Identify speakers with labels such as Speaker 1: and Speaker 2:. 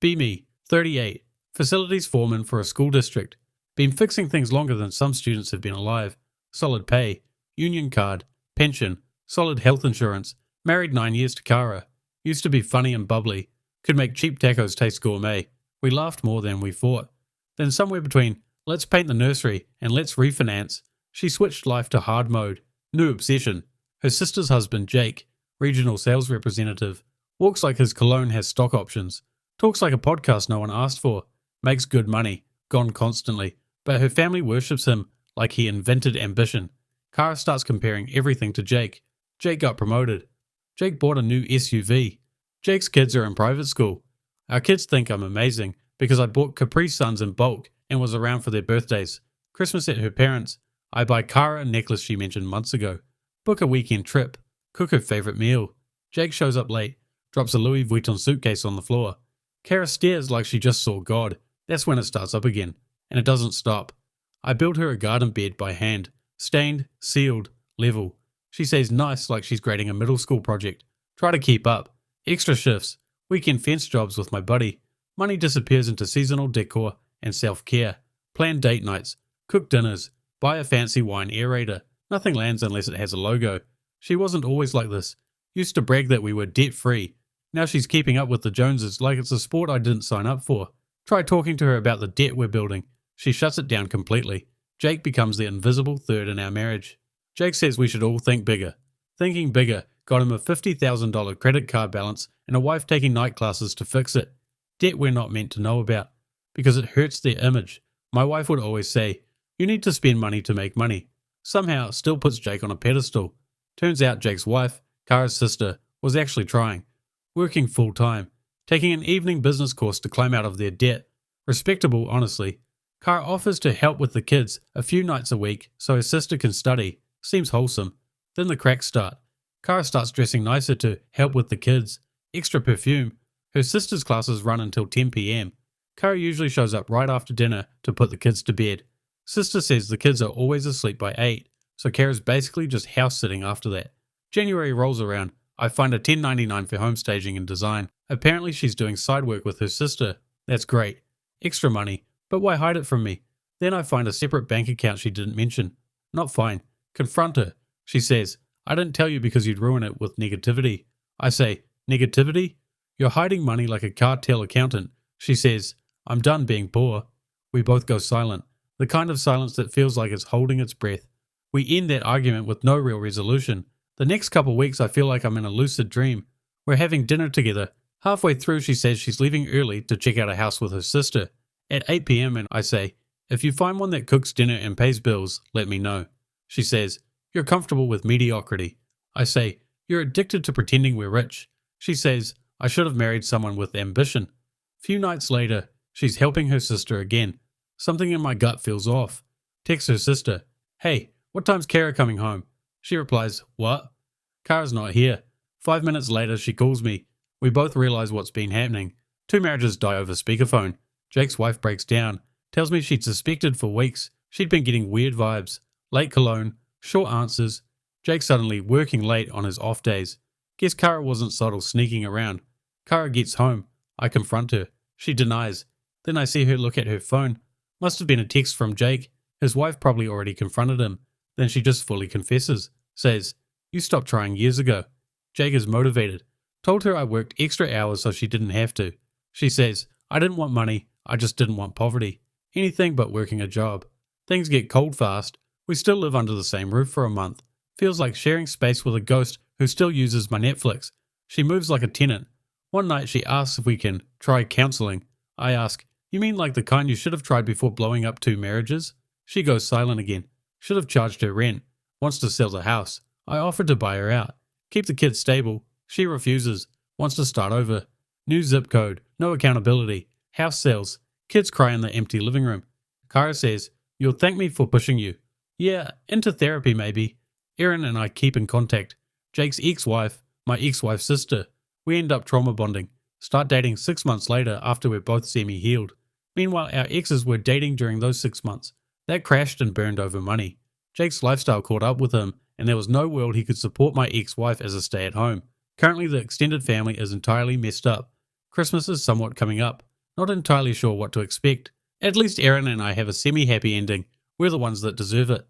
Speaker 1: Be me, 38, facilities foreman for a school district. Been fixing things longer than some students have been alive. Solid pay, union card, pension, solid health insurance, married 9 years to Kara. Used to be funny and bubbly, could make cheap tacos taste gourmet. We laughed more than we fought. Then somewhere between let's paint the nursery and let's refinance, she switched life to hard mode. New obsession. Her sister's husband, Jake, regional sales representative, walks like his cologne has stock options, talks like a podcast no one asked for, makes good money, gone constantly, but her family worships him like he invented ambition. Kara starts comparing everything to Jake. Jake got promoted. Jake bought a new SUV. Jake's kids are in private school. Our kids think I'm amazing because I bought Capri Suns in bulk and was around for their birthdays. Christmas at her parents'. I buy Kara a necklace she mentioned months ago. Book a weekend trip. Cook her favourite meal. Jake shows up late. Drops a Louis Vuitton suitcase on the floor. Kara stares like she just saw God. That's when it starts up again. And it doesn't stop. I build her a garden bed by hand. Stained, sealed, level. She says nice like she's grading a middle school project. Try to keep up. Extra shifts. Weekend fence jobs with my buddy. Money disappears into seasonal decor and self-care. Plan date nights. Cook dinners. Buy a fancy wine aerator. Nothing lands unless it has a logo. She wasn't always like this. Used to brag that we were debt-free. Now she's keeping up with the Joneses like it's a sport I didn't sign up for. Try talking to her about the debt we're building. She shuts it down completely. Jake becomes the invisible third in our marriage. Jake says we should all think bigger. Thinking bigger got him a $50,000 credit card balance and a wife taking night classes to fix it. Debt we're not meant to know about. Because it hurts their image. My wife would always say, you need to spend money to make money. Somehow it still puts Jake on a pedestal. Turns out Jake's wife, Kara's sister, was actually trying. Working full time. Taking an evening business course to climb out of their debt. Respectable, honestly. Kara offers to help with the kids a few nights a week so her sister can study. Seems wholesome. Then the cracks start. Kara starts dressing nicer to help with the kids. Extra perfume. Her sister's classes run until 10 p.m. Kara usually shows up right after dinner to put the kids to bed. Sister says the kids are always asleep by 8, so Kara's basically just house sitting after that. January rolls around. I find a $10.99 for home staging and design. Apparently she's doing side work with her sister. That's great. Extra money. But why hide it from me? Then I find a separate bank account she didn't mention. Not fine. Confront her. She says, I didn't tell you because you'd ruin it with negativity. I say, negativity? You're hiding money like a cartel accountant. She says, I'm done being poor. We both go silent. The kind of silence that feels like it's holding its breath. We end that argument with no real resolution. The next couple weeks I feel like I'm in a lucid dream. We're having dinner together. Halfway through she says she's leaving early to check out a house with her sister. At 8 p.m. and I say, if you find one that cooks dinner and pays bills, let me know. She says, you're comfortable with mediocrity. I say, you're addicted to pretending we're rich. She says, I should have married someone with ambition. Few nights later, she's helping her sister again. Something in my gut feels off. Text her sister, hey, what time's Kara coming home? She replies, what? Kara's not here. 5 minutes later, she calls me. We both realize what's been happening. 2 marriages die over speakerphone. Jake's wife breaks down, tells me she'd suspected for weeks. She'd been getting weird vibes. Late cologne, short answers. Jake suddenly working late on his off days. Guess Kara wasn't subtle sneaking around. Kara gets home. I confront her. She denies. Then I see her look at her phone. Must have been a text from Jake. His wife probably already confronted him. Then she just fully confesses. Says, you stopped trying years ago. Jake is motivated. Told her I worked extra hours so she didn't have to. She says, I didn't want money. I just didn't want poverty. Anything but working a job. Things get cold fast. We still live under the same roof for a month. Feels like sharing space with a ghost who still uses my Netflix. She moves like a tenant. One night she asks if we can try counselling. I ask, you mean like the kind you should have tried before blowing up 2 marriages? She goes silent again. Should have charged her rent. Wants to sell the house. I offered to buy her out. Keep the kids stable. She refuses. Wants to start over. New zip code. No accountability. House sales. Kids cry in the empty living room. Kara says, you'll thank me for pushing you. Yeah, into therapy maybe. Erin and I keep in contact. Jake's ex-wife, my ex-wife's sister. We end up trauma bonding. Start dating 6 months later after we're both semi-healed. Meanwhile, our exes were dating during those 6 months. That crashed and burned over money. Jake's lifestyle caught up with him, and there was no world he could support my ex-wife as a stay-at-home. Currently, the extended family is entirely messed up. Christmas is somewhat coming up. Not entirely sure what to expect. At least Erin and I have a semi-happy ending. We're the ones that deserve it.